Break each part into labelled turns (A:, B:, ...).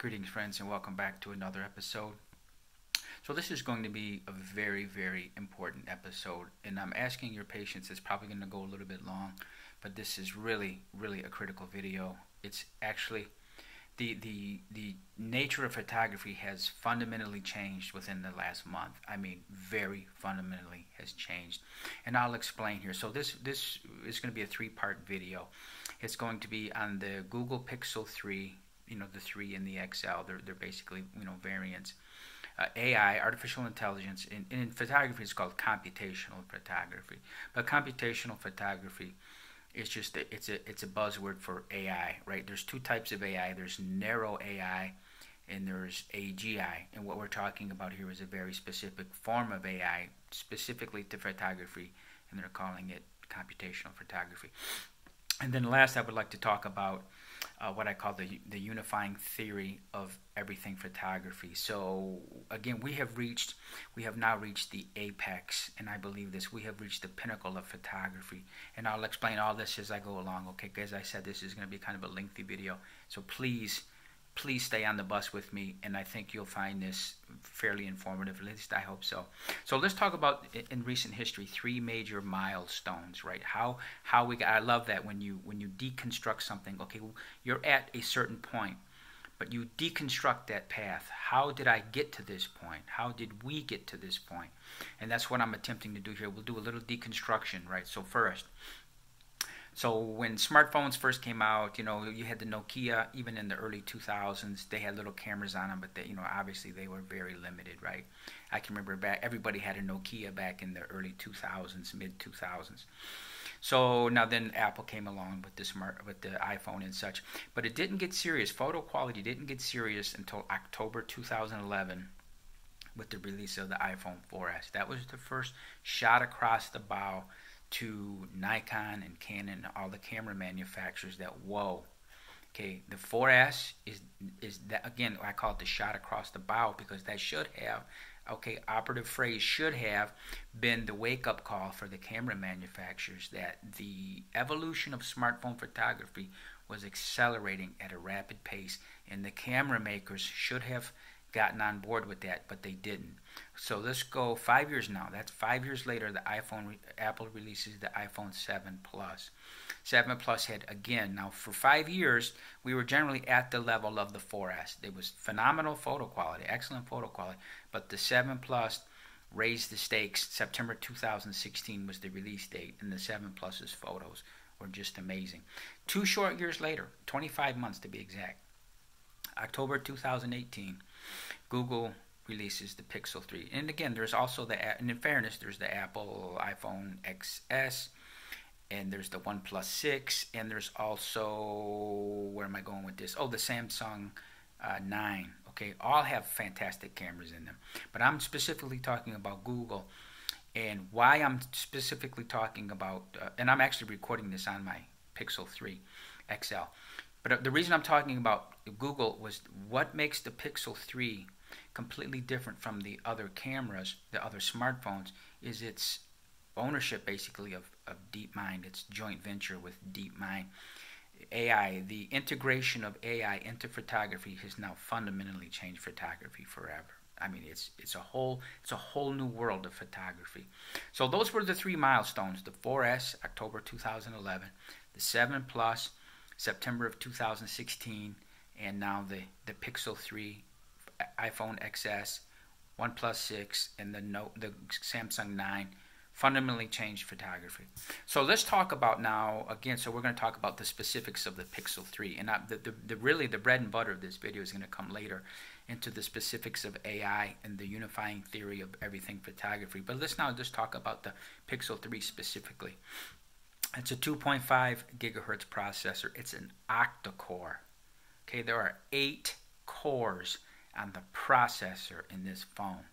A: Greetings, friends, and welcome back to another episode. So this is going to be a very, very important episode, and I'm asking your patience. It's probably going to go a little bit long, but this is really, really a critical video. It's actually the nature of photography has fundamentally changed within the last month. I mean, very fundamentally has changed, and I'll explain here. So this is going to be a three-part video. It's going to be on the Google Pixel 3. The 3 and the XL, they're basically, variants. AI, artificial intelligence, in photography it's called computational photography. But computational photography is just, it's a buzzword for AI, right? There's two types of AI. There's narrow AI and there's AGI. And what we're talking about here is a very specific form of AI, specifically to photography, and they're calling it computational photography. And then last, I would like to talk about what I call the unifying theory of everything photography. So again, we have now reached the apex, and I believe this, we have reached the pinnacle of photography. And I'll explain all this as I go along, okay? As I said, this is going to be kind of a lengthy video, so please stay on the bus with me, and I think you'll find this fairly informative. At least I hope so. So let's talk about, in recent history, three major milestones, right? How we got. I love that when you deconstruct something. Okay, you're at a certain point, but you deconstruct that path. How did I get to this point? How did we get to this point? And that's what I'm attempting to do here. We'll do a little deconstruction, right? So first. So when smartphones first came out, you had the Nokia. Even in the early 2000s, they had little cameras on them, but they, obviously they were very limited, right? I can remember everybody had a Nokia back in the early 2000s, mid 2000s. So now then Apple came along with the iPhone and such, but it didn't get serious. Photo quality didn't get serious until October 2011 with the release of the iPhone 4S. That was the first shot across the bow to Nikon and Canon, all the camera manufacturers, that whoa, okay, the 4S is that, again, I call it the shot across the bow, because that should have, okay, operative phrase, should have been the wake-up call for the camera manufacturers that the evolution of smartphone photography was accelerating at a rapid pace, and the camera makers should have gotten on board with that, but they didn't. So let's go 5 years now. That's 5 years later. Apple releases the iPhone 7 Plus. 7 Plus had, again, now for 5 years we were generally at the level of the 4S. It was phenomenal photo quality, excellent photo quality, but the 7 Plus raised the stakes. September 2016 was the release date, and the 7 Plus's photos were just amazing. 2 short years later, 25 months to be exact, October 2018, Google releases the Pixel 3. And again, there's also and in fairness, there's the Apple iPhone XS, and there's the OnePlus 6, and there's also, where am I going with this? Oh, the Samsung 9. Okay, all have fantastic cameras in them. But I'm specifically talking about Google, and why I'm specifically talking about, and I'm actually recording this on my Pixel 3 XL. But the reason I'm talking about Google was what makes the Pixel 3 completely different from the other cameras, the other smartphones, is its ownership basically of DeepMind. It's joint venture with DeepMind. AI, the integration of AI into photography has now fundamentally changed photography forever. I mean, it's a whole new world of photography. So those were the three milestones: the 4S, October 2011, the 7 Plus, September of 2016, and now the Pixel 3, iPhone XS, OnePlus 6, and the Samsung 9 fundamentally changed photography. So let's talk about now, again, so we're going to talk about the specifics of the Pixel 3. And really the bread and butter of this video is going to come later into the specifics of AI and the unifying theory of everything photography. But let's now just talk about the Pixel 3 specifically. It's a 2.5 gigahertz processor. It's an octa-core. Okay, there are 8 cores on the processor in this phone.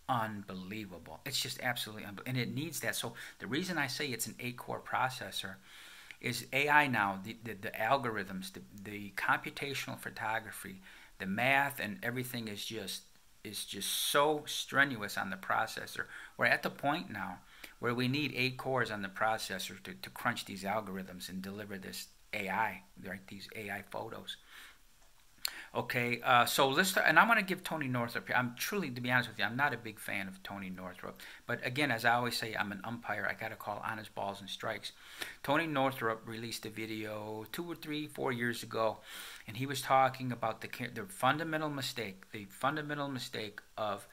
A: Unbelievable. It's just absolutely unbelievable. And it needs that. So the reason I say it's an 8-core processor is AI now, the algorithms, the computational photography, the math and everything is just so strenuous on the processor. We're at the point now where we need 8 cores on the processor to crunch these algorithms and deliver this AI, right? These AI photos. Okay, so let's start, and I'm going to give Tony Northrup here. I'm truly, to be honest with you, I'm not a big fan of Tony Northrup. But again, as I always say, I'm an umpire. I got to call honest balls and strikes. Tony Northrup released a video 2 or 3, 4 years ago, and he was talking about the fundamental mistake of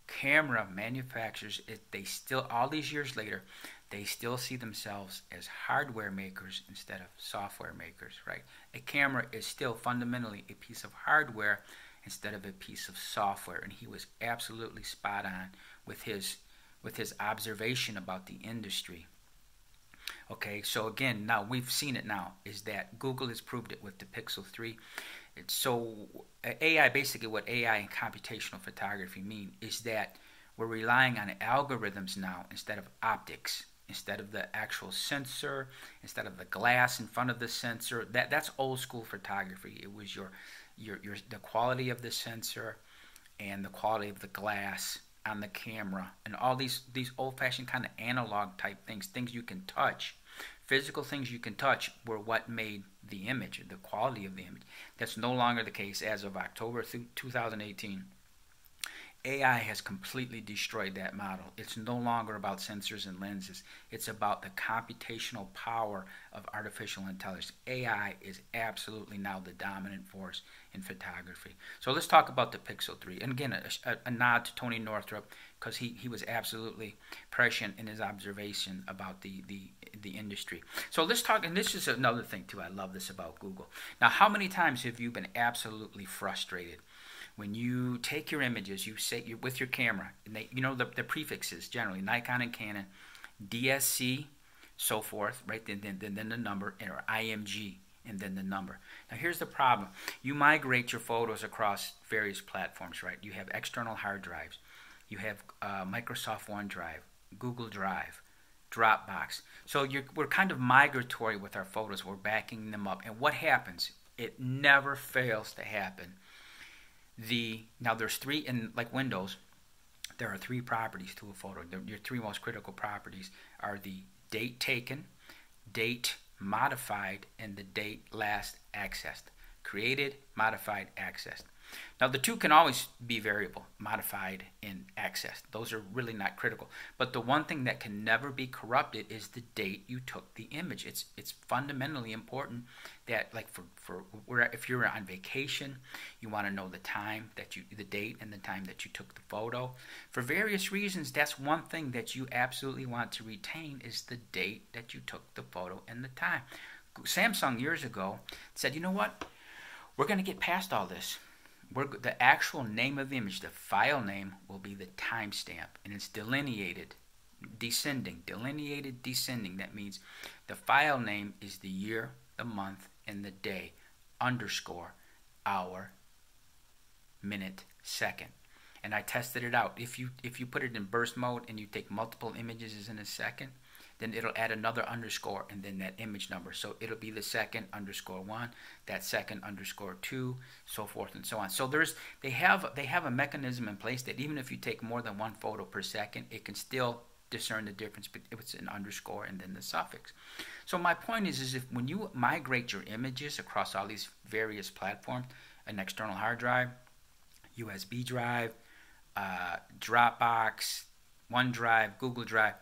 A: camera manufacturers. They still, all these years later, they still see themselves as hardware makers instead of software makers, right? A camera is still fundamentally a piece of hardware instead of a piece of software, and he was absolutely spot on with his observation about the industry. Okay, so again, now we've seen it now, is that Google has proved it with the Pixel 3. It's so AI, basically what AI and computational photography mean is that we're relying on algorithms now instead of optics, instead of the actual sensor, instead of the glass in front of the sensor. That's old school photography. It was the quality of the sensor and the quality of the glass on the camera, and all these old-fashioned kind of analog type things you can touch, physical things you can touch, were what made the image, the quality of the image. That's no longer the case as of October 2018. AI has completely destroyed that model. It's no longer about sensors and lenses. It's about the computational power of artificial intelligence. AI is absolutely now the dominant force in photography. So let's talk about the Pixel 3. And again, a nod to Tony Northrup, because he was absolutely prescient in his observation about the industry. So let's talk, and this is another thing too, I love this about Google. Now, how many times have you been absolutely frustrated when you take your images, you say you're with your camera, and they, the prefixes generally Nikon and Canon, DSC, so forth, right? Then the number, or IMG, and then the number. Now here's the problem: you migrate your photos across various platforms, right? You have external hard drives, you have Microsoft OneDrive, Google Drive, Dropbox. So we're kind of migratory with our photos. We're backing them up, and what happens? It never fails to happen. Now there's three, in like Windows, there are 3 properties to a photo. Your 3 most critical properties are the date taken, date modified, and the date last accessed. Created, modified, accessed. Now the 2 can always be variable, modified and accessed. Those are really not critical. But the one thing that can never be corrupted is the date you took the image. It's fundamentally important that, like if you're on vacation, you want to know the date and the time that you took the photo. For various reasons, that's one thing that you absolutely want to retain, is the date that you took the photo and the time. Samsung years ago said, you know what? We're going to get past all this. The actual name of the image, the file name, will be the timestamp, and it's delineated, descending. That means the file name is the year, the month, and the day, underscore, hour, minute, second. And I tested it out. If you put it in burst mode and you take multiple images in a second, then it'll add another underscore and then that image number. So it'll be the second _1, that second _2, so forth and so on. So they have a mechanism in place that even if you take more than 1 photo per second, it can still discern the difference if it's an underscore and then the suffix. So my point is if when you migrate your images across all these various platforms, an external hard drive, USB drive, Dropbox, OneDrive, Google Drive,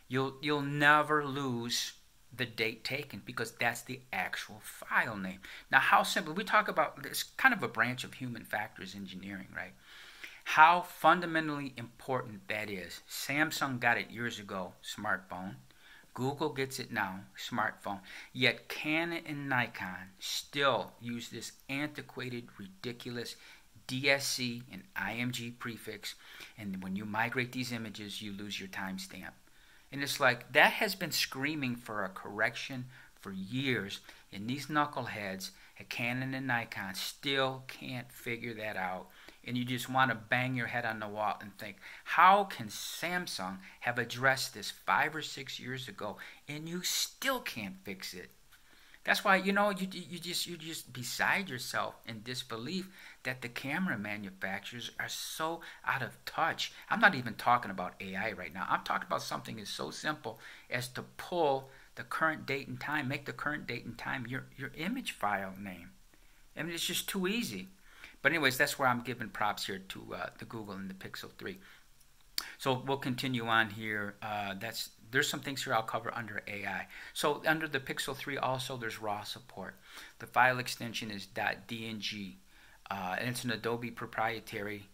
A: you'll never lose the date taken, because that's the actual file name. Now, how simple, we talk about this, kind of a branch of human factors engineering, right? How fundamentally important that is. Samsung got it years ago, smartphone. Google gets it now, smartphone. Yet Canon and Nikon still use this antiquated, ridiculous DSC and IMG prefix, and when you migrate these images, you lose your timestamp. And it's like, that has been screaming for a correction for years, and these knuckleheads at Canon and Nikon still can't figure that out. And you just want to bang your head on the wall and think, how can Samsung have addressed this 5 or 6 years ago and you still can't fix it? That's why, you're just beside yourself in disbelief that the camera manufacturers are so out of touch. I'm not even talking about AI right now. I'm talking about something that's so simple as to pull the current date and time, make the current date and time your image file name. I mean, it's just too easy. But anyways, that's where I'm giving props here to the Google and the Pixel 3. So we'll continue on here. There's some things here I'll cover under AI. So under the Pixel 3 also there's RAW support. The file extension is .dng, and it's an Adobe proprietary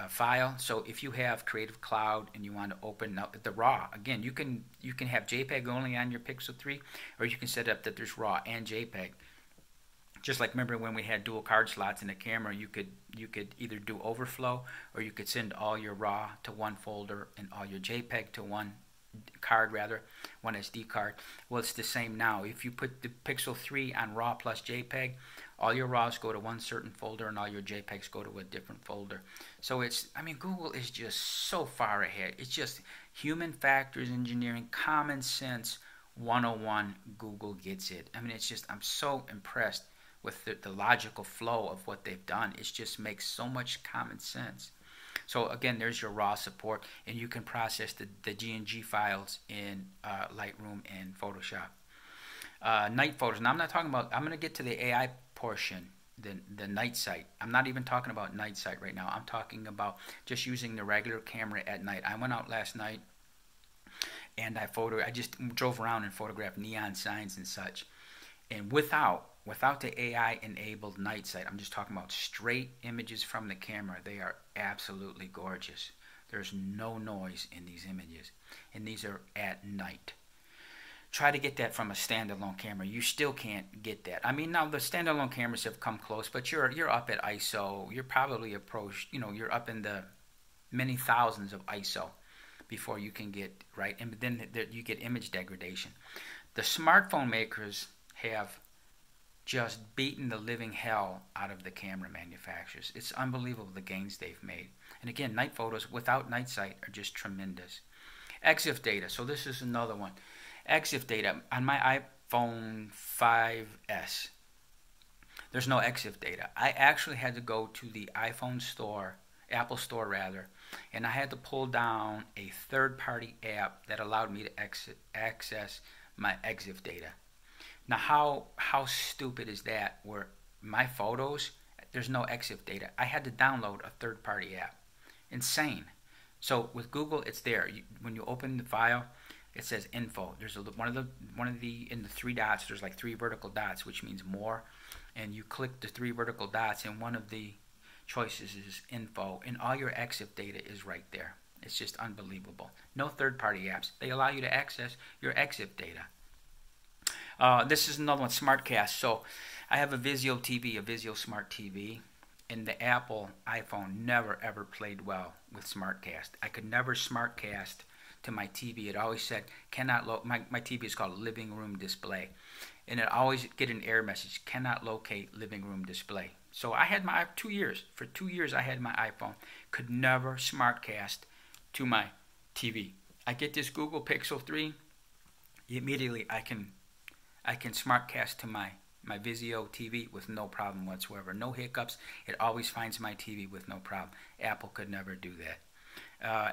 A: file. So if you have Creative Cloud and you want to open up the RAW, again, you can have JPEG only on your Pixel 3, or you can set up that there's RAW and JPEG. Just like remember when we had dual card slots in the camera, you could either do overflow, or you could send all your RAW to one folder and all your JPEG to one card, one SD card. Well, it's the same now. If you put the Pixel 3 on RAW plus JPEG, all your RAWs go to one certain folder and all your JPEGs go to a different folder. So Google is just so far ahead. It's just human factors engineering, common sense 101. Google gets it. It's just, I'm so impressed with the logical flow of what they've done. It just makes so much common sense. So again, there's your RAW support, and you can process the GNG files in Lightroom and Photoshop. Night photos. Now I'm not talking about, I'm going to get to the AI portion, the night sight. I'm not even talking about night sight right now. I'm talking about just using the regular camera at night. I went out last night and I just drove around and photographed neon signs and such. And without the AI enabled night sight, I'm just talking about straight images from the camera, they are absolutely gorgeous. There's no noise in these images, and these are at night. Try to get that from a standalone camera. You still can't get that. Now the standalone cameras have come close, but you're up at ISO. You're probably you're up in the many thousands of ISO before you can get right, and then you get image degradation. The smartphone makers have just beaten the living hell out of the camera manufacturers. It's unbelievable the gains they've made. And again, night photos without night sight are just tremendous. EXIF data. So this is another one. EXIF data on my iPhone 5S. There's no EXIF data. I actually had to go to the iPhone store, Apple store rather, and I had to pull down a third-party app that allowed me to access my EXIF data. Now, how stupid is that? Where my photos, there's no EXIF data. I had to download a third-party app. Insane. So with Google, it's there. When you open the file, it says info. There's one of the in the three dots. There's like three vertical dots, which means more. And you click the three vertical dots, and one of the choices is info, and all your EXIF data is right there. It's just unbelievable. No third-party apps. They allow you to access your EXIF data. This is another one, SmartCast. So I have a Vizio TV, a Vizio Smart TV, and the Apple iPhone never ever played well with SmartCast. I could never SmartCast to my TV. It always said, cannot my TV is called living room display. And it always get an error message, cannot locate living room display. So I had my 2 years. For 2 years I had my iPhone. Could never SmartCast to my TV. I get this Google Pixel 3. Immediately I can SmartCast to my Vizio TV with no problem whatsoever. No hiccups. It always finds my TV with no problem. Apple could never do that.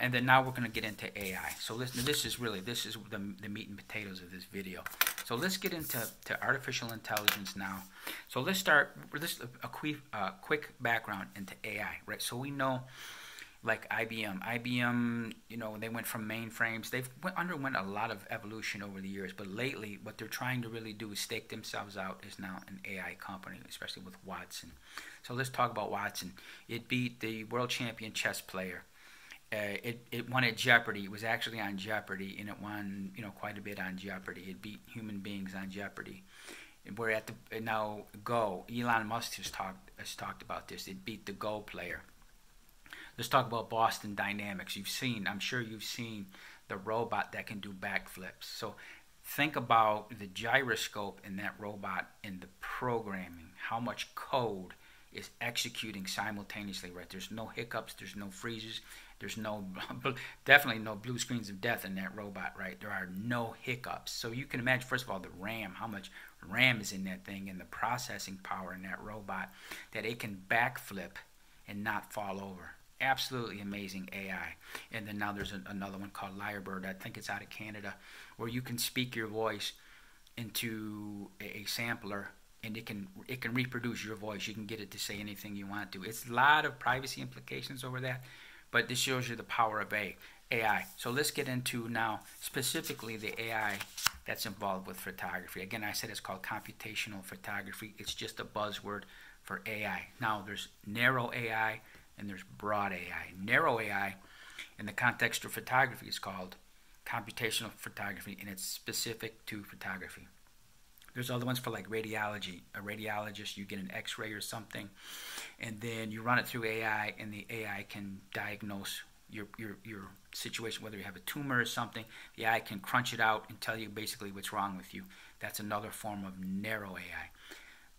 A: And then now we're going to get into AI. So this is the meat and potatoes of this video. So let's get into artificial intelligence now. So let's start with a quick background into AI, right? So we know, like IBM, they went from mainframes. They've underwent a lot of evolution over the years, but lately what they're trying to really do is stake themselves out as now an AI company, especially with Watson. So let's talk about Watson. It beat the world champion chess player. It won at Jeopardy. It was actually on Jeopardy, and it won quite a bit on Jeopardy. It beat human beings on Jeopardy. We're at now Go. Elon Musk has talked about this. It beat the Go player. Let's talk about Boston Dynamics. I'm sure you've seen the robot that can do backflips. So think about the gyroscope in that robot and the programming. How much code is executing simultaneously, right? There's no hiccups. There's no freezes. There's definitely no blue screens of death in that robot, right? There are no hiccups. So you can imagine, first of all, the RAM, how much RAM is in that thing, and the processing power in that robot, that it can backflip and not fall over. Absolutely amazing AI. And then now there's another one called Lyrebird. I think it's out of Canada, where you can speak your voice into a sampler, and it can reproduce your voice. You can get it to say anything you want to. It's a lot of privacy implications over that, but this shows you the power of AI. So let's get into now specifically the AI that's involved with photography. Again, I said it's called computational photography. It's just a buzzword for AI. Now there's narrow AI and there's broad AI. Narrow AI in the context of photography is called computational photography, and it's specific to photography. There's other ones for like radiology. A radiologist, you get an x-ray or something, and then you run it through AI, and the AI can diagnose your situation, whether you have a tumor or something. The AI can crunch it out and tell you basically what's wrong with you. That's another form of narrow AI.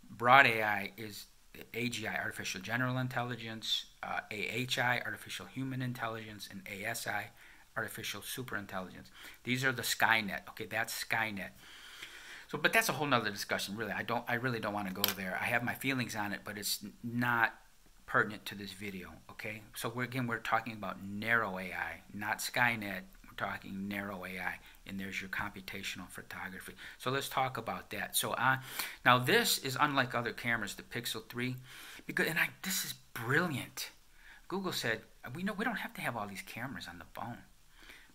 A: Broad AI is AGI, artificial general intelligence, AHI, artificial human intelligence, and ASI, artificial superintelligence. These are the Skynet. Okay, that's Skynet. So, but that's a whole nother discussion. Really, I really don't want to go there. I have my feelings on it, but it's not pertinent to this video. Okay, so we're talking about narrow AI, not Skynet. We're talking narrow AI, and there's your computational photography. So let's talk about that. So now this is unlike other cameras, the Pixel 3, because this is brilliant. Google said we don't have to have all these cameras on the phone,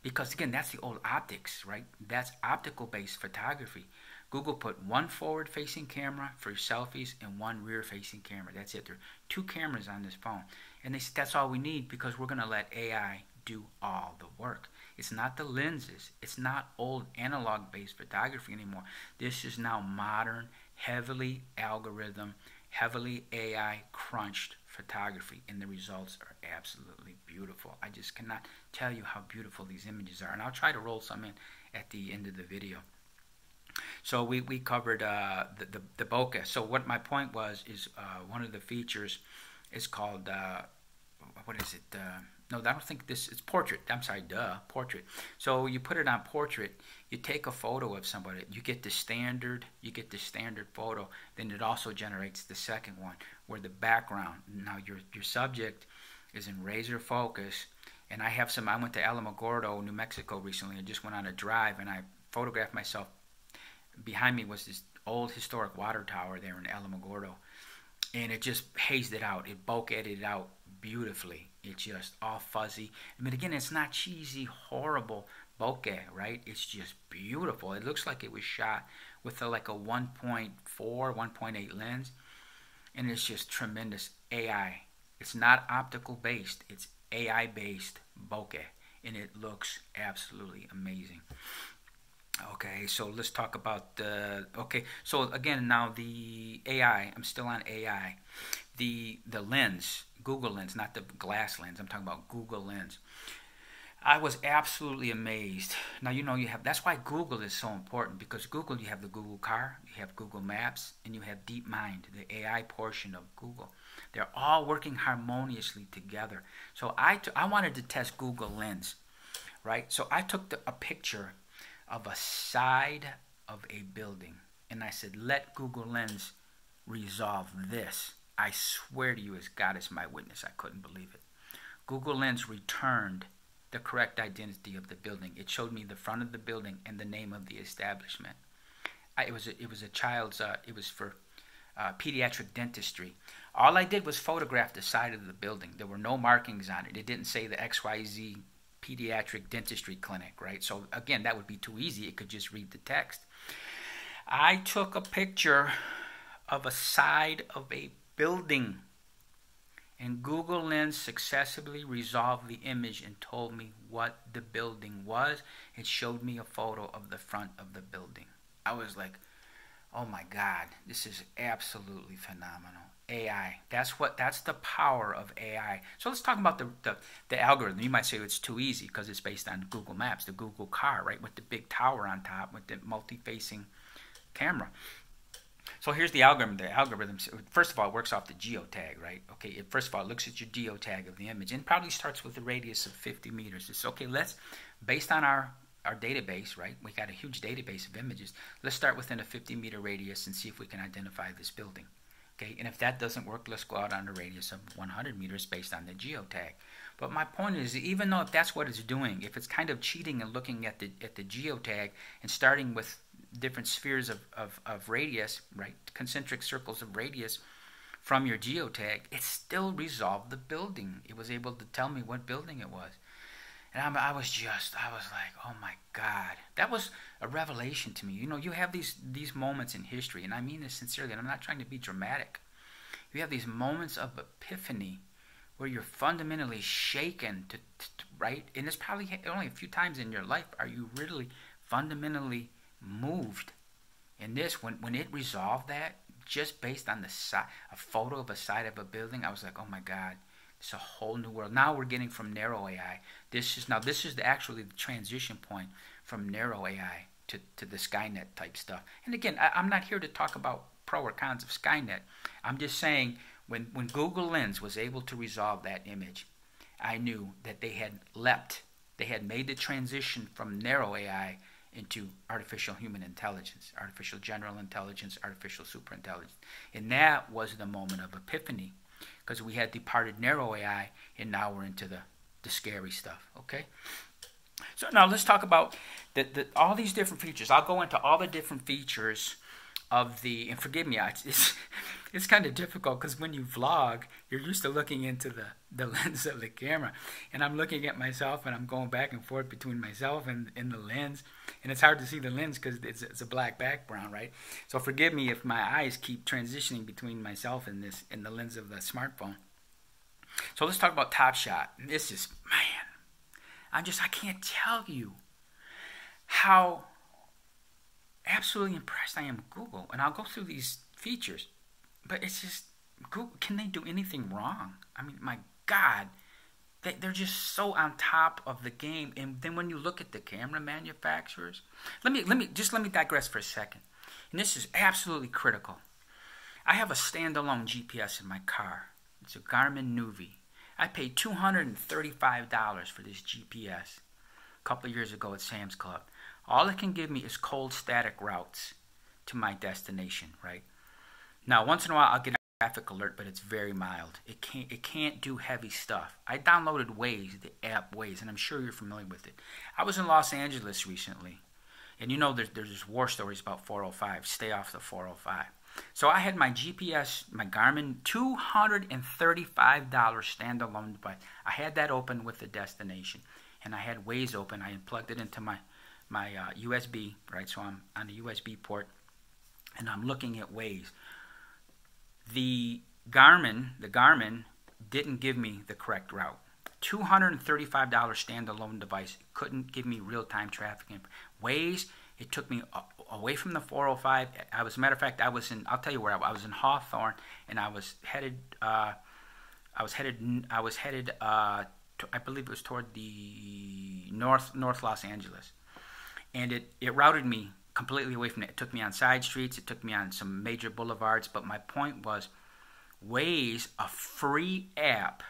A: because again, that's the old optics, right? That's optical based photography. Google put one forward-facing camera for selfies and one rear-facing camera. That's it. There are 2 cameras on this phone. And they said that's all we need because we're going to let AI do all the work. It's not the lenses. It's not old analog-based photography anymore. This is now modern, heavily algorithm, heavily AI-crunched photography. And the results are absolutely beautiful. I just cannot tell you how beautiful these images are. And I'll try to roll some in at the end of the video. So we covered the bokeh. So what my point was is one of the features is called what is it? No, I don't think this. It's portrait. I'm sorry, portrait. So you put it on portrait. You take a photo of somebody. You get the standard. Photo. Then it also generates the second one where the background. Now your subject is in razor focus. And I went to Alamogordo, New Mexico recently. I just went on a drive and I photographed myself. Behind me was this old historic water tower there in Alamogordo, and it just hazed it out. It bokeh'd it out beautifully. It's just all fuzzy. I mean, again, it's not cheesy, horrible bokeh, right? It's just beautiful. It looks like it was shot with like a 1.4, 1.8 lens, and it's just tremendous AI. It's not optical based. It's AI based bokeh, and it looks absolutely amazing. Okay, so let's talk about so again, now the AI, I'm still on AI. The lens, Google lens, not the glass lens. I'm talking about Google lens. I was absolutely amazed. Now, that's why Google is so important, because Google, you have the Google car, you have Google Maps, and you have DeepMind, the AI portion of Google. They're all working harmoniously together. So I wanted to test Google lens, right? So I took a picture of a side of a building, and I said, let Google Lens resolve this. I swear to you, as God is my witness, I couldn't believe it. Google Lens returned the correct identity of the building. It showed me the front of the building and the name of the establishment. It was a child's. It was for pediatric dentistry. All I did was photograph the side of the building. There were no markings on it. It didn't say the XYZ pediatric dentistry clinic, right? So again, that would be too easy. It could just read the text. I took a picture of a side of a building, and Google Lens successfully resolved the image and told me what the building was. It showed me a photo of the front of the building. I was like, oh my God, this is absolutely phenomenal. AI. That's the power of AI. So let's talk about the algorithm. You might say it's too easy because it's based on Google Maps, the Google car, right, with the big tower on top with the multi-facing camera. So here's the algorithm. The algorithm, first of all, works off the geotag, right? Okay, first of all, it looks at your geotag of the image and probably starts with a radius of 50 meters. It's okay, based on our database, right? We got a huge database of images. Let's start within a 50-meter radius and see if we can identify this building. Okay, and if that doesn't work, let's go out on a radius of 100 meters based on the geotag. But my point is, even though if that's what it's doing, if it's kind of cheating and looking at the geotag and starting with different spheres of radius, right, concentric circles of radius from your geotag, it still resolved the building. It was able to tell me what building it was. And I was like, oh my God. That was a revelation to me. You know, you have these moments in history, and I mean this sincerely, and I'm not trying to be dramatic. You have these moments of epiphany where you're fundamentally shaken, right? And it's probably only a few times in your life are you really fundamentally moved. And this, when it resolved that, just based on a photo of a side of a building, I was like, oh my God. It's a whole new world. Now we're getting from narrow AI. This is actually the transition point from narrow AI to the Skynet type stuff. And again, I'm not here to talk about pro or cons of Skynet. I'm just saying when Google Lens was able to resolve that image, I knew that they had made the transition from narrow AI into artificial human intelligence, artificial general intelligence, artificial superintelligence. And that was the moment of epiphany. Because we had departed narrow AI, and now we're into the scary stuff, okay? So now let's talk about all these different features. I'll go into all the different features of and forgive me, it's kind of difficult because when you vlog, you're used to looking into the lens of the camera. And I'm looking at myself, and I'm going back and forth between myself and the lens. And it's hard to see the lens because it's a black background, right? So forgive me if my eyes keep transitioning between myself and the lens of the smartphone. So let's talk about Top Shot. This is, man, I can't tell you how absolutely impressed I am with Google. And I'll go through these features. But it's just, Google, can they do anything wrong? I mean, my God. They're just so on top of the game. And then when you look at the camera manufacturers, let me digress for a second. And this is absolutely critical. I have a standalone GPS in my car. It's a Garmin Nuvi. I paid $235 for this GPS a couple of years ago at Sam's Club. All it can give me is cold static routes to my destination, right? Now, once in a while, I'll get a traffic alert, but it's very mild. It can't do heavy stuff. I downloaded Waze, the app Waze, and I'm sure you're familiar with it. I was in Los Angeles recently, and you know there's war stories about 405. Stay off the 405. So I had my GPS, my Garmin, $235 standalone device. I had that open with the destination, and I had Waze open. I had plugged it into my USB, right? So I'm on the USB port, and I'm looking at Waze. The Garmin didn't give me the correct route. $235 standalone device couldn't give me real-time traffic. Waze, it took me away from the 405. As a matter of fact, I was in Hawthorne, and I believe it was toward the north Los Angeles, and it routed me completely away from it. It took me on side streets. It took me on some major boulevards. But my point was, Waze, a free app,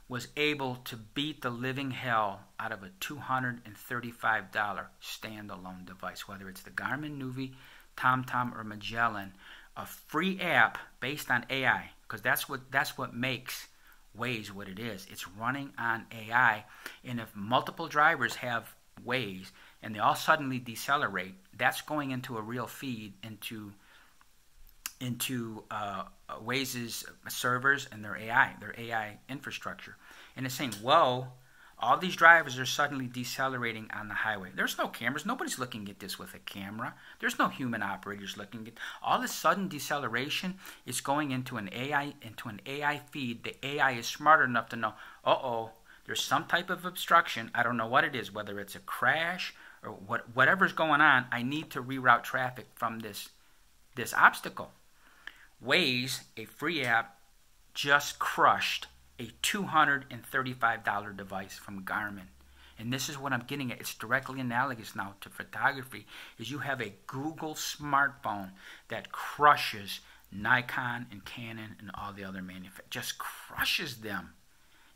A: was able to beat the living hell out of a $235 standalone device, whether it's the Garmin Nuvi, TomTom, or Magellan. A free app based on AI, because that's what makes Waze what it is. It's running on AI, and if multiple drivers have Waze and they all suddenly decelerate, that's going into a real feed into Waze's servers and their AI infrastructure. And it's saying, whoa, all these drivers are suddenly decelerating on the highway. There's no cameras. Nobody's looking at this with a camera. There's no human operators looking at all this sudden deceleration is going into an AI feed. The AI is smart enough to know, there's some type of obstruction. I don't know what it is, whether it's a crash or whatever's going on. I need to reroute traffic from this obstacle. Waze, a free app, just crushed a $235 device from Garmin. And this is what I'm getting at. It's directly analogous now to photography, is you have a Google smartphone that crushes Nikon and Canon and all the other manufacturers. Just crushes them.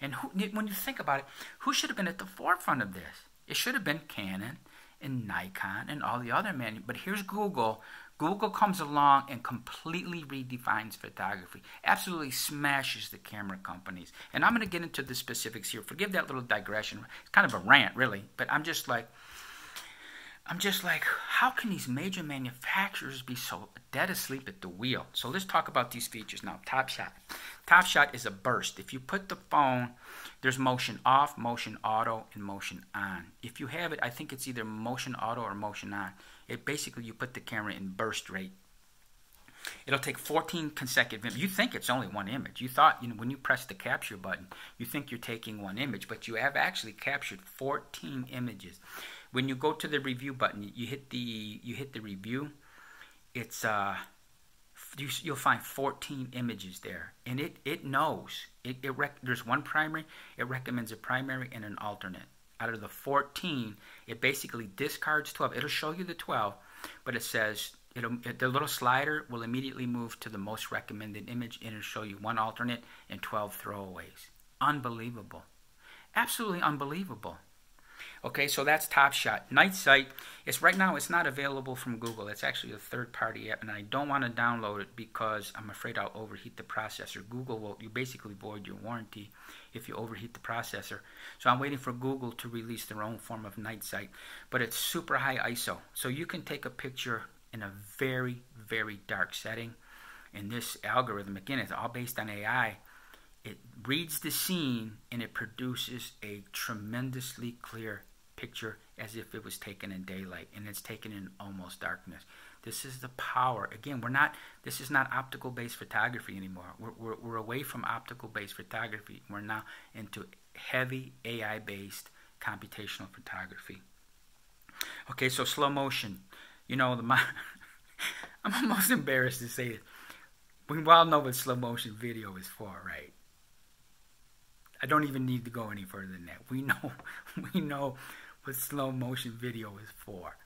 A: And when you think about it, who should have been at the forefront of this? It should have been Canon and Nikon and all the other manufacturers. But here's Google. Google comes along and completely redefines photography. Absolutely smashes the camera companies. And I'm going to get into the specifics here. Forgive that little digression. It's kind of a rant, really. But I'm just like, I'm just like, how can these major manufacturers be so dead asleep at the wheel? So let's talk about these features now. Top Shot. Top Shot is a burst. If you put the phone, there's motion off, motion auto, and motion on. If you have it, I think it's either motion auto or motion on. It basically, you put the camera in burst rate. It'll take 14 consecutive. You think it's only one image. You thought, when you press the capture button, you think you're taking one image, but you have actually captured 14 images. When you go to the review button, you hit the review. It's you'll find 14 images there, and it knows. There's one primary. It recommends a primary and an alternate. Out of the 14, it basically discards 12. It'll show you the 12, but it says the little slider will immediately move to the most recommended image, and it'll show you one alternate and 12 throwaways. Unbelievable. Absolutely unbelievable. Okay, so that's Top Shot. Night Sight, right now it's not available from Google. It's actually a third-party app, and I don't want to download it because I'm afraid I'll overheat the processor. You basically void your warranty if you overheat the processor. So I'm waiting for Google to release their own form of Night Sight, but it's super high ISO. So you can take a picture in a very, very dark setting, and this algorithm, again, is all based on AI. It reads the scene and it produces a tremendously clear picture as if it was taken in daylight, and it's taken in almost darkness. This is the power. Again, this is not optical based photography anymore. We're away from optical based photography. We're now into heavy AI based computational photography. Okay, so slow motion. I'm almost embarrassed to say it. We all know what slow motion video is for, right? I don't even need to go any further than that. We know what slow motion video is for.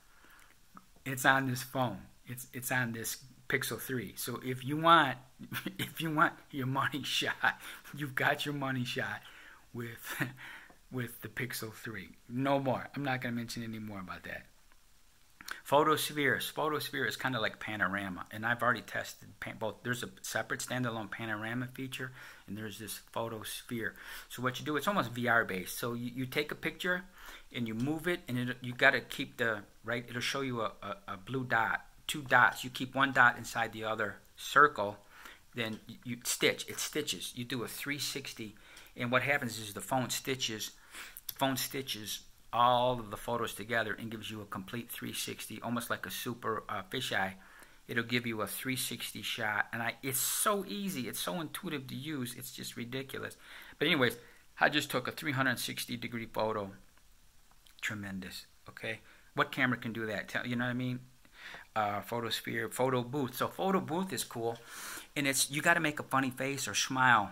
A: It's on this phone. It's on this Pixel 3. So if you want your money shot, you've got your money shot with the Pixel 3. No more. I'm not going to mention any more about that. Photospheres. Photosphere is kind of like panorama, and I've already tested both. There's a separate standalone panorama feature, and there's this photosphere. So what you do, it's almost VR based. So you take a picture and you move it, and you got to keep the right. It'll show you a blue dot, 2 dots. You keep one dot inside the other circle, then you stitch. It stitches. You do a 360, and what happens is the phone stitches all of the photos together and gives you a complete 360, almost like a super fisheye. It'll give you a 360 shot, and it's so easy. It's so intuitive to use. It's just ridiculous. But anyways, I just took a 360-degree photo. Tremendous. Okay, what camera can do that? You know what I mean? Photosphere, photo booth. So photo booth is cool, and you got to make a funny face or smile,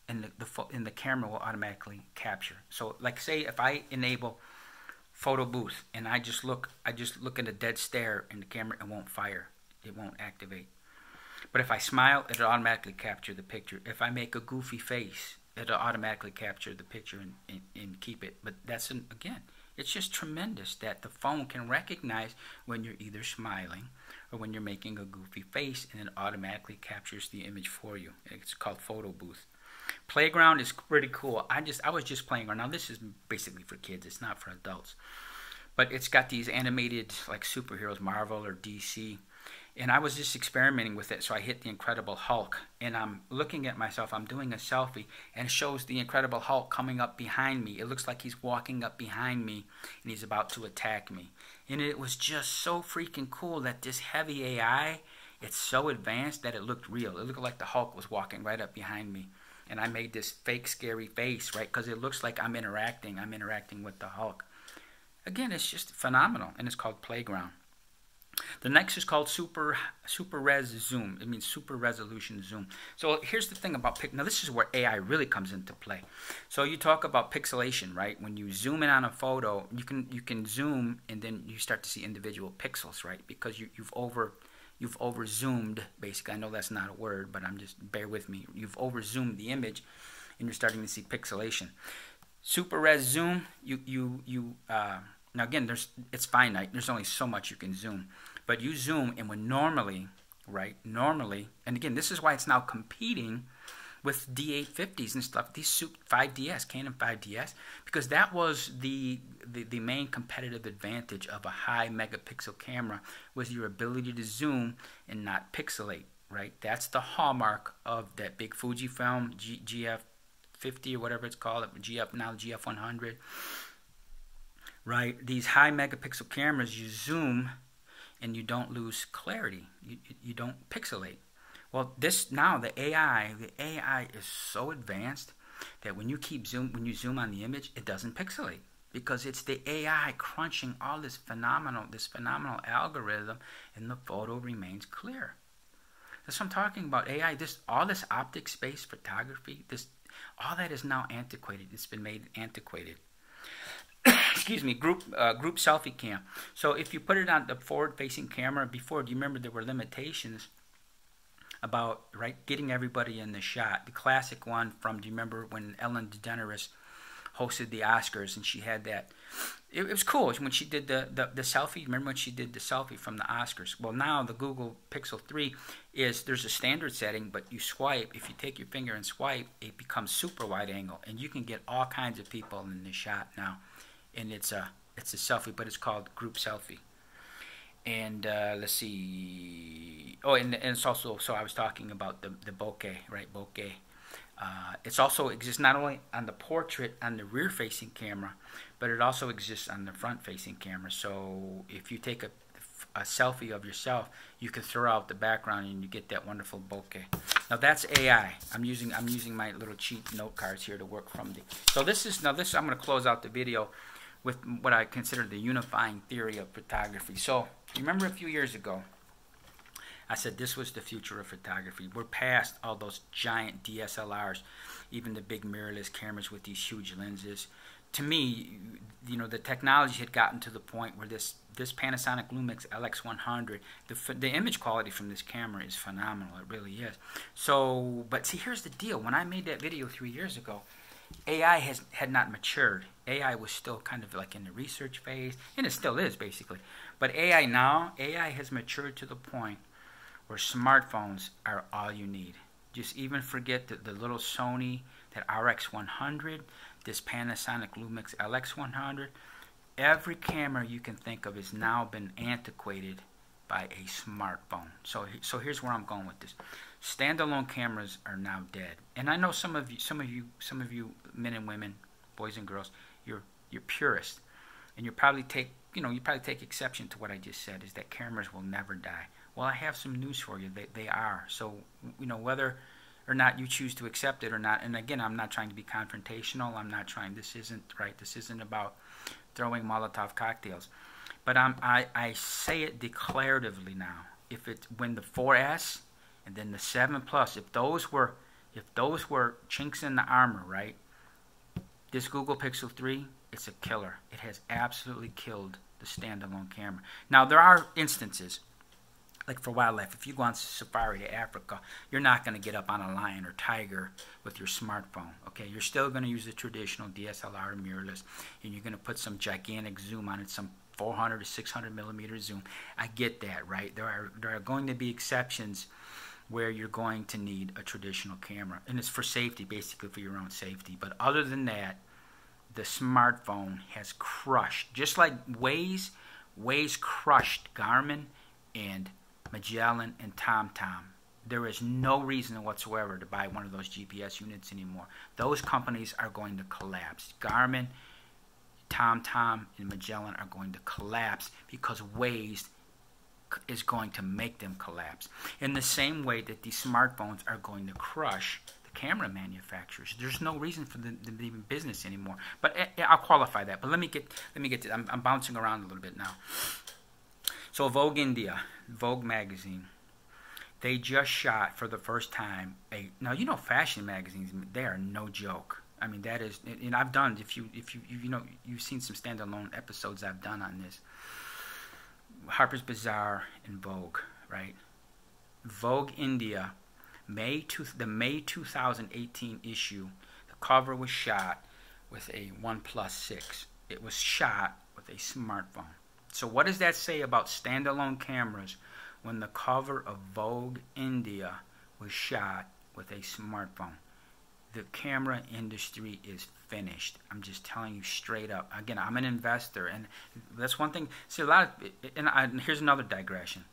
A: and the camera will automatically capture. So like, say if I enable photo booth and I just look at a dead stare in the camera, it won't fire. It won't activate. But if I smile, it'll automatically capture the picture. If I make a goofy face, it'll automatically capture the picture and keep it. But again, it's just tremendous that the phone can recognize when you're either smiling or when you're making a goofy face, and it automatically captures the image for you. It's called photo booth. Playground is pretty cool. I was just playing around. Now this is basically for kids. It's not for adults. But it's got these animated like superheroes, Marvel or DC. And I was just experimenting with it. So I hit the Incredible Hulk, and I'm looking at myself. I'm doing a selfie, and it shows the Incredible Hulk coming up behind me. It looks like he's walking up behind me, and he's about to attack me. And it was just so freaking cool that this heavy AI, it's so advanced that it looked real. It looked like the Hulk was walking right up behind me. And I made this fake scary face, right? Because it looks like I'm interacting. I'm interacting with the Hulk. Again, it's just phenomenal, and it's called Playground. The next is called Super Res Zoom. It means Super Resolution Zoom. So here's the thing about now this is where AI really comes into play. So you talk about pixelation, right? When you zoom in on a photo, you can zoom, and then you start to see individual pixels, right? Because you've over zoomed, basically. I know that's not a word, but bear with me. You've over zoomed the image, and you're starting to see pixelation. Super Res Zoom, now again, it's finite. There's only so much you can zoom, but you zoom, and when normally, and again, this is why it's now competing with D850s and stuff, these 5DS, Canon 5DS, because that was the main competitive advantage of a high megapixel camera, was your ability to zoom and not pixelate, right? That's the hallmark of that big Fujifilm GF50 or whatever it's called, GF 100, right? These high megapixel cameras, you zoom and you don't lose clarity. You don't pixelate. Well, the AI is so advanced that when you zoom on the image, it doesn't pixelate, because it's the AI crunching all this phenomenal algorithm, and the photo remains clear. That's what I'm talking about. AI, all this optics-based photography, all that is now antiquated. It's been made antiquated. Excuse me, group selfie cam. So if you put it on the forward-facing camera, before, do you remember there were limitations about, right, getting everybody in the shot? The classic one from, do you remember when Ellen DeGeneres hosted the Oscars, and she had that, it was cool when she did the selfie. Remember when she did the selfie from the Oscars? Well, now the Google Pixel 3 there's a standard setting, but you swipe, if you take your finger and swipe, it becomes super wide angle, and you can get all kinds of people in the shot now. And it's a selfie, but it's called group selfie. And let's see. Oh, and it's also, so I was talking about the bokeh, right? Bokeh. It also exists not only on the portrait on the rear-facing camera, but it also exists on the front-facing camera. So if you take a selfie of yourself, you can throw out the background and you get that wonderful bokeh. Now that's AI. I'm using my little cheat note cards here to work from the. So I'm going to close out the video with what I consider the unifying theory of photography. So you remember a few years ago, I said this was the future of photography. We're past all those giant DSLRs, even the big mirrorless cameras with these huge lenses. To me, the technology had gotten to the point where this Panasonic Lumix LX100, the image quality from this camera is phenomenal. It really is. So, but see, here's the deal. When I made that video 3 years ago, AI had not matured. AI was still kind of like in the research phase, and it still is basically. But AI has matured to the point where smartphones are all you need. Just even forget the little Sony, that RX100, this Panasonic Lumix LX100. Every camera you can think of has now been antiquated by a smartphone. So here's where I'm going with this. Standalone cameras are now dead. And I know some of you men and women, boys and girls, you're purists, and you probably take exception to what I just said, is that cameras will never die. Well, I have some news for you. They are. So, whether or not you choose to accept it or not, and again, I'm not trying to be confrontational. This isn't about throwing Molotov cocktails. But I say it declaratively now. When the 4S and then the 7 Plus, if those were chinks in the armor, right? This Google Pixel 3, it's a killer. It has absolutely killed the standalone camera. Now, there are instances, like for wildlife, if you go on safari to Africa, you're not going to get up on a lion or tiger with your smartphone. Okay, you're still going to use the traditional DSLR mirrorless, and you're going to put some gigantic zoom on it, some 400 to 600 millimeter zoom. I get that, right? There are going to be exceptions where you're going to need a traditional camera, and it's for safety, basically for your own safety. But other than that, the smartphone has crushed, just like Waze crushed Garmin and Magellan and TomTom. There is no reason whatsoever to buy one of those GPS units anymore. Those companies are going to collapse. Garmin, TomTom, and Magellan are going to collapse because Waze is going to make them collapse. In the same way that these smartphones are going to crush the camera manufacturers. There's no reason for them to be in business anymore. But I'll qualify that. But let me get to, I'm bouncing around a little bit now. So Vogue India, Vogue magazine, they just shot for the first time now fashion magazines, they are no joke. I mean, that is, and I've done, if you've seen some standalone episodes I've done on this. Harper's Bazaar and Vogue, right? Vogue India, the May 2018 issue, the cover was shot with a OnePlus 6. It was shot with a smartphone. So what does that say about standalone cameras when the cover of Vogue India was shot with a smartphone? the camera industry is finished. I'm just telling you straight up. Again, I'm an investor, and that's one thing. See, and here's another digression.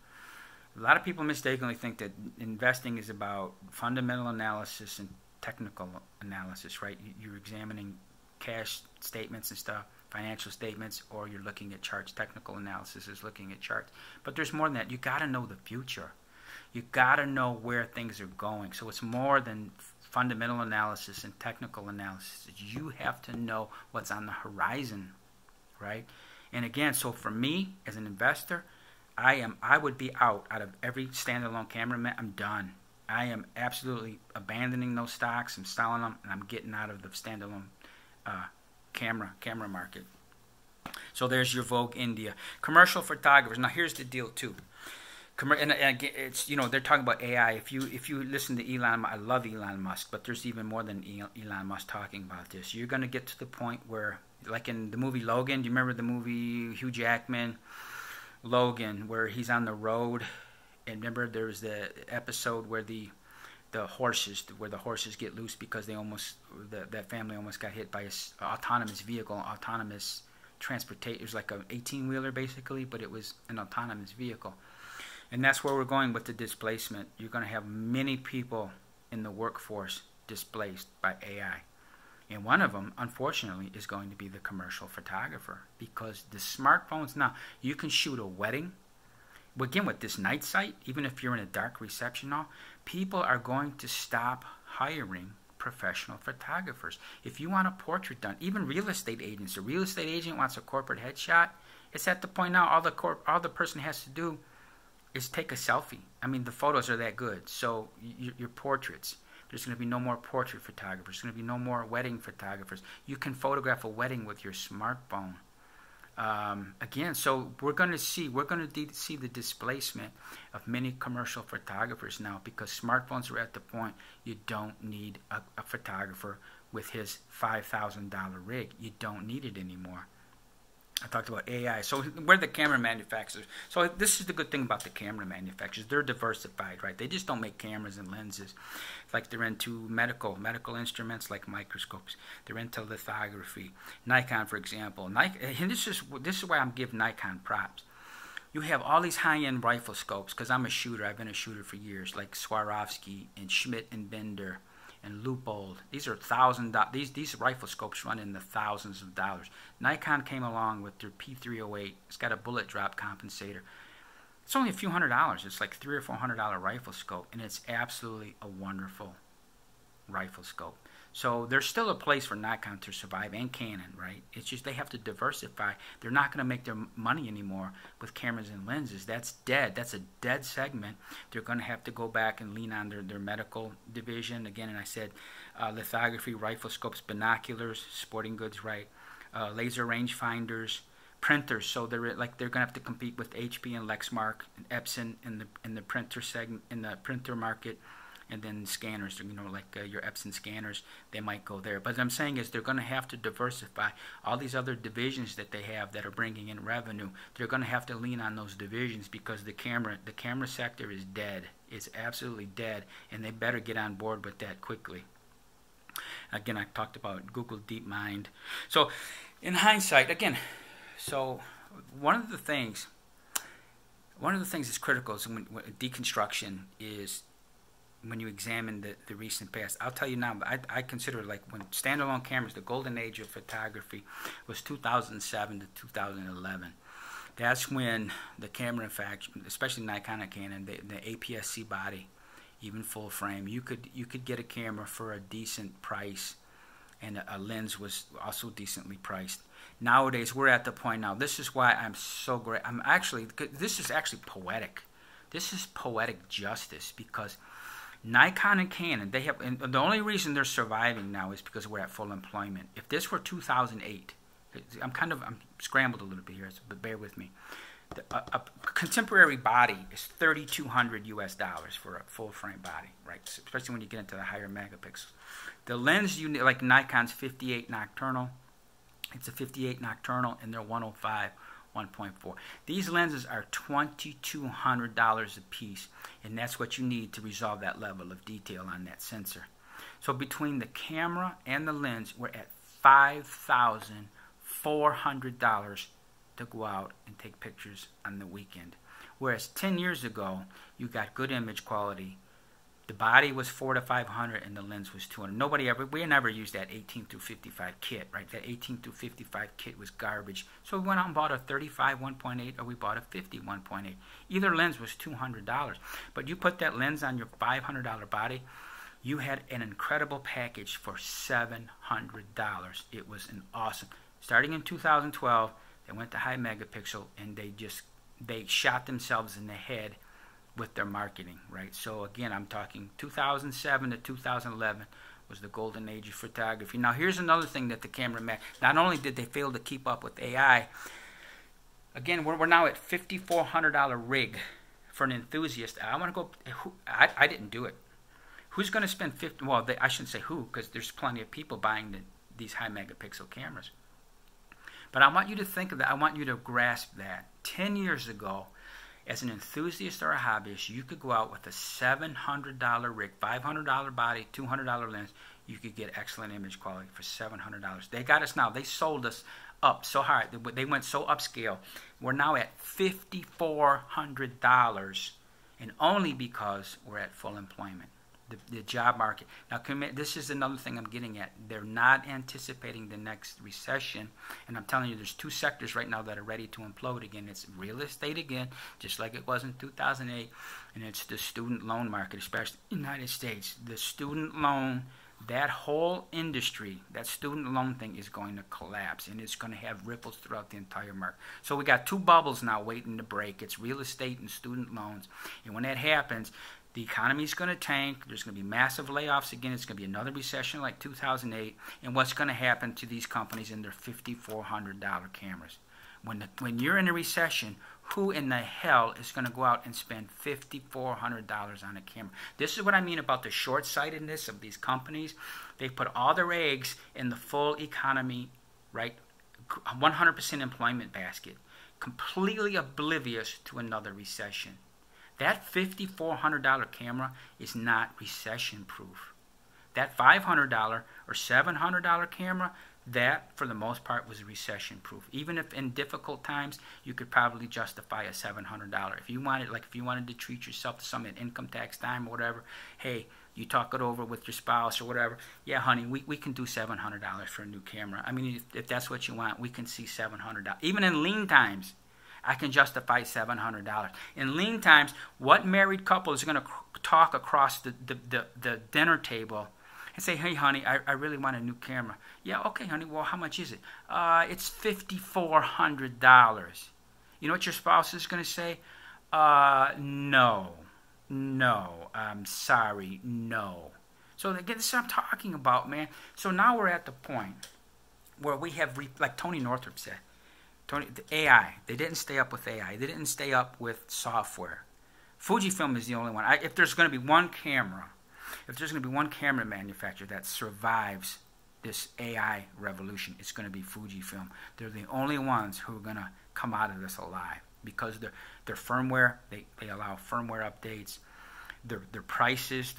A: A lot of people mistakenly think that investing is about fundamental analysis and technical analysis, right? You're examining cash statements and stuff, financial statements, or you're looking at charts. Technical analysis is looking at charts. But there's more than that. You got to know the future. You got to know where things are going. So it's more than fundamental analysis and technical analysis. You have to know what's on the horizon, right? And again, so for me as an investor, I would be out of every standalone cameraman. I'm done. I am absolutely abandoning those stocks. I'm selling them, and I'm getting out of the standalone camera market. So there's your Vogue India. Commercial photographers. Now here's the deal too. And it's, they're talking about AI. If you listen to Elon, I love Elon Musk, but there's even more than Elon Musk talking about this. You're going to get to the point where, like in the movie Logan, do you remember the movie Hugh Jackman, Logan, where he's on the road? And remember there was the episode where the horses get loose because that family almost got hit by an autonomous vehicle, autonomous transportation. It was like an 18-wheeler basically, but it was an autonomous vehicle. And that's where we're going with the displacement. You're going to have many people in the workforce displaced by AI. And one of them, unfortunately, is going to be the commercial photographer, because the smartphones now, you can shoot a wedding. Again, with this night sight, even if you're in a dark reception hall, people are going to stop hiring professional photographers. If you want a portrait done, even real estate agents, a real estate agent wants a corporate headshot, it's at the point now all the person has to do is take a selfie. I mean, the photos are that good. So your portraits, there's going to be no more portrait photographers. There's going to be no more wedding photographers. You can photograph a wedding with your smartphone. Again, so we're going to see the displacement of many commercial photographers now, because smartphones are at the point you don't need a photographer with his $5,000 rig. You don't need it anymore. I talked about AI. So we're the camera manufacturers. So this is the good thing about the camera manufacturers. They're diversified, right? They just don't make cameras and lenses. Like they're into medical instruments like microscopes. They're into lithography. Nikon, for example. And this is why I'm giving Nikon props. You have all these high-end rifle scopes, because I'm a shooter. I've been a shooter for years, like Swarovski and Schmidt and Bender and Leupold. These are $1,000. These rifle scopes run in the thousands of dollars. Nikon came along with their P308. It's got a bullet drop compensator. It's only a few $100s. It's like $300 or $400 rifle scope, and it's absolutely a wonderful rifle scope. So there's still a place for Nikon to survive, and Canon, right? It's just they have to diversify. They're not going to make their money anymore with cameras and lenses. That's dead. That's a dead segment. They're going to have to go back and lean on their medical division. Again, and I said lithography, rifle scopes, binoculars, sporting goods, right? Laser rangefinders, printers. So they're going to have to compete with HP and Lexmark and Epson in the printer segment, in the printer market. And then scanners, like your Epson scanners, they might go there. But what I'm saying is they're going to have to diversify. All these other divisions that they have that are bringing in revenue, they're going to have to lean on those divisions, because the camera sector is dead. It's absolutely dead, and they better get on board with that quickly. Again, I talked about Google DeepMind. So in hindsight, again, so one of the things that's critical is when deconstruction is, when you examine the recent past. I'll tell you now, I consider, like, when standalone cameras, the golden age of photography was 2007 to 2011. That's when the camera manufacturers, especially Nikon and Canon, the APS-C body, even full frame, you could get a camera for a decent price, and a lens was also decently priced. Nowadays, we're at the point now. This is why I'm so great. This is actually poetic. This is poetic justice, because Nikon and Canon, and the only reason they're surviving now is because we're at full employment. If this were 2008, I'm scrambled a little bit here, but bear with me. A contemporary body is $3,200 US for a full frame body, right? Especially when you get into the higher megapixels. The lens like Nikon's 58 nocturnal, it's a 58 nocturnal, and they're 105. 1.4. These lenses are $2,200 a piece, and that's what you need to resolve that level of detail on that sensor. So between the camera and the lens, we're at $5,400 to go out and take pictures on the weekend. Whereas 10 years ago, you got good image quality. The body was $400 to $500 and the lens was $200. We never used that 18 through 55 kit, right? That 18 through 55 kit was garbage. So we went out and bought a 35 1.8 or we bought a 50 1.8. Either lens was $200. But you put that lens on your $500 body, you had an incredible package for $700. It was an awesome. Starting in 2012, they went to high megapixel and they shot themselves in the head with their marketing, right? So again, I'm talking 2007 to 2011 was the golden age of photography. Now here's another thing that the cameraman, not only did they fail to keep up with AI, again, we're now at $5,400 rig for an enthusiast. I want to go, I didn't do it. Who's going to spend 50? Well, I shouldn't say who, because there's plenty of people buying these high megapixel cameras. But I want you to think of that. I want you to grasp that. 10 years ago, as an enthusiast or a hobbyist, you could go out with a $700 rig, $500 body, $200 lens. You could get excellent image quality for $700. They got us now. They sold us up so hard. They went so upscale. We're now at $5,400, and only because we're at full employment. The job market. Now, this is another thing I'm getting at. They're not anticipating the next recession. And I'm telling you, there's two sectors right now that are ready to implode again. It's real estate again, just like it was in 2008. And it's the student loan market, especially in the United States. The student loan, that whole industry, that student loan thing is going to collapse. And it's going to have ripples throughout the entire market. So we got two bubbles now waiting to break. It's real estate and student loans. And when that happens, the economy is going to tank. There's going to be massive layoffs again. It's going to be another recession like 2008. And what's going to happen to these companies and their $5,400 cameras? When you're in a recession, who in the hell is going to go out and spend $5,400 on a camera? This is what I mean about the short-sightedness of these companies. They put all their eggs in the full economy, right? 100% employment basket, completely oblivious to another recession. That $5,400 camera is not recession-proof. That $500 or $700 camera, that for the most part was recession-proof. Even if in difficult times, you could probably justify a $700. If you wanted to treat yourself to some income tax time or whatever, hey, you talk it over with your spouse or whatever. Yeah, honey, we can do $700 for a new camera. I mean, if that's what you want, we can see $700. Even in lean times, I can justify $700. In lean times, what married couple is going to talk across the dinner table and say, hey, honey, I really want a new camera. Yeah, okay, honey, well, how much is it? It's $5,400. You know what your spouse is going to say? No, I'm sorry, no. So again, this is what I'm talking about, man. So now we're at the point where we have, like Tony Northrup said, the AI, they didn't stay up with AI. They didn't stay up with software. Fujifilm is the only one. If there's going to be one camera, if there's going to be one camera manufacturer that survives this AI revolution, it's going to be Fujifilm. They're the only ones who are going to come out of this alive because their firmware, they allow firmware updates. Their prices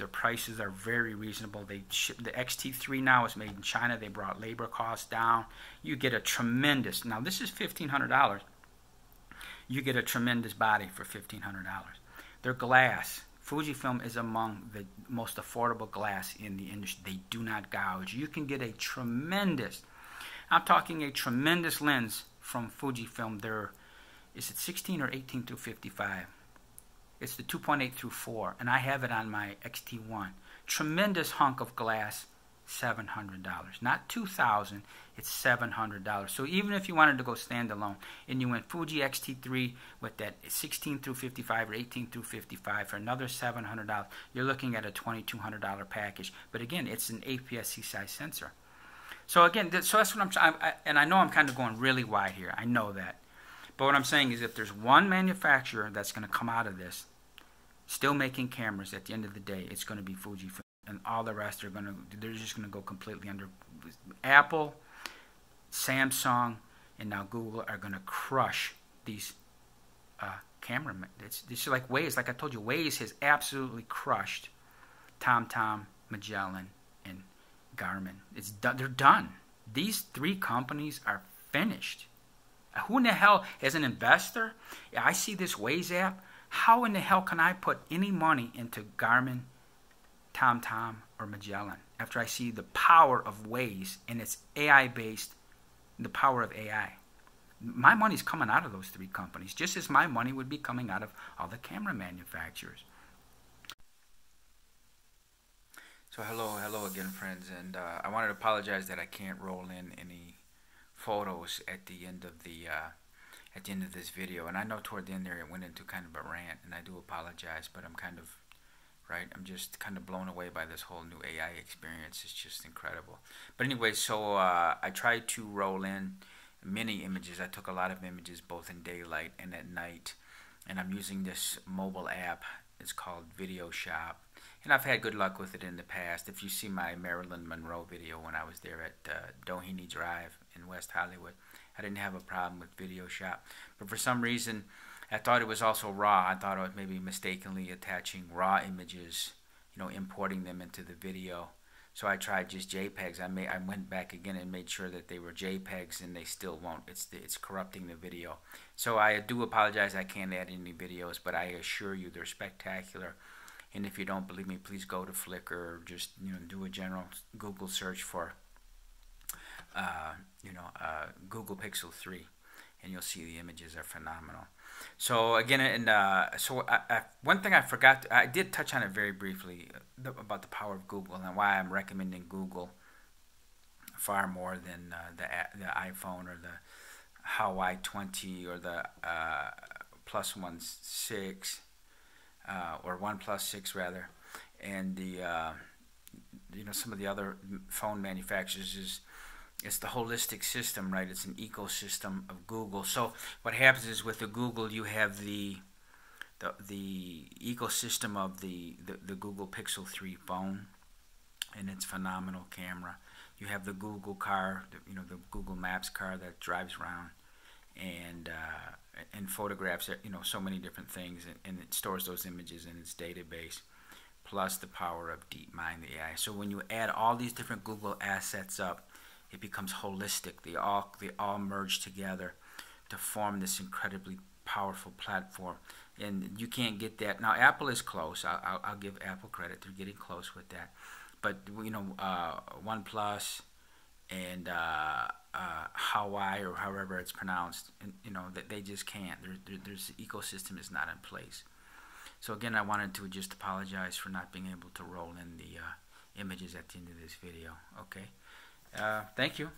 A: are very reasonable. The XT3 now is made in China. They brought labor costs down. You get a tremendous, now this is $1,500. You get a tremendous body for $1,500. Their glass, Fujifilm is among the most affordable glass in the industry. They do not gouge. You can get a tremendous, I'm talking a tremendous lens from Fujifilm. Is it 16 or 18 through 55? It's the 2.8 through 4, and I have it on my XT1. Tremendous hunk of glass, $700. Not $2,000, it's $700. So even if you wanted to go standalone, and you went Fuji XT3 with that 16 through 55 or 18 through 55 for another $700, you're looking at a $2,200 package. But again, it's an APS-C size sensor. So again, so that's what I'm trying, and I know I'm kind of going really wide here. I know that. But what I'm saying is if there's one manufacturer that's going to come out of this, still making cameras at the end of the day, it's going to be Fujifilm, and all the rest they're just going to go completely under. Apple, Samsung, and now Google are going to crush these cameramen. It's like Waze. Like I told you, Waze has absolutely crushed TomTom, Magellan, and Garmin. It's done. They're done. These 3 companies are finished. Who in the hell, as an investor, I see this Waze app. How in the hell can I put any money into Garmin, TomTom, or Magellan after I see the power of Waze and it's AI based, the power of AI? My money's coming out of those 3 companies, just as my money would be coming out of all the camera manufacturers. So hello again, friends, and I wanted to apologize that I can't roll in any photos at the end of this video. And I know toward the end there it went into kind of a rant, and I do apologize, but I'm just kind of blown away by this whole new AI experience. It's just incredible. But anyway, so I tried to roll in many images. I took a lot of images both in daylight and at night, and I'm using this mobile app. It's called Video Shop, and I've had good luck with it in the past. If you see my Marilyn Monroe video when I was there at Doheny Drive in West Hollywood, I didn't have a problem with Video Shop. But for some reason, I thought it was also raw. I thought I was maybe mistakenly attaching raw images, importing them into the video. So I tried just JPEGs. I went back again and made sure that they were JPEGs, and they still won't. It's corrupting the video. So I do apologize. I can't add any videos, but I assure you they're spectacular. And if you don't believe me, please go to Flickr, or just do a general Google search for Google Pixel 3, and you'll see the images are phenomenal. So again, one thing I forgot, I did touch on it very briefly about the power of Google and why I'm recommending Google far more than the iPhone or the Huawei 20 or the Plus One 6 or OnePlus 6 rather, and the some of the other phone manufacturers is. It's the holistic system, right? It's an ecosystem of Google. So what happens is with the Google, you have the ecosystem of the Google Pixel 3 phone and its phenomenal camera. You have the Google car, the Google Maps car that drives around and photographs, so many different things, and it stores those images in its database, plus the power of DeepMind, the AI. So when you add all these different Google assets up, it becomes holistic. They all merge together to form this incredibly powerful platform, and you can't get that. Now Apple is close. I'll give Apple credit; they're getting close with that. But OnePlus and Huawei, or however it's pronounced, and that they just can't. There's the ecosystem is not in place. So again, I wanted to just apologize for not being able to roll in the images at the end of this video. Okay. Thank you.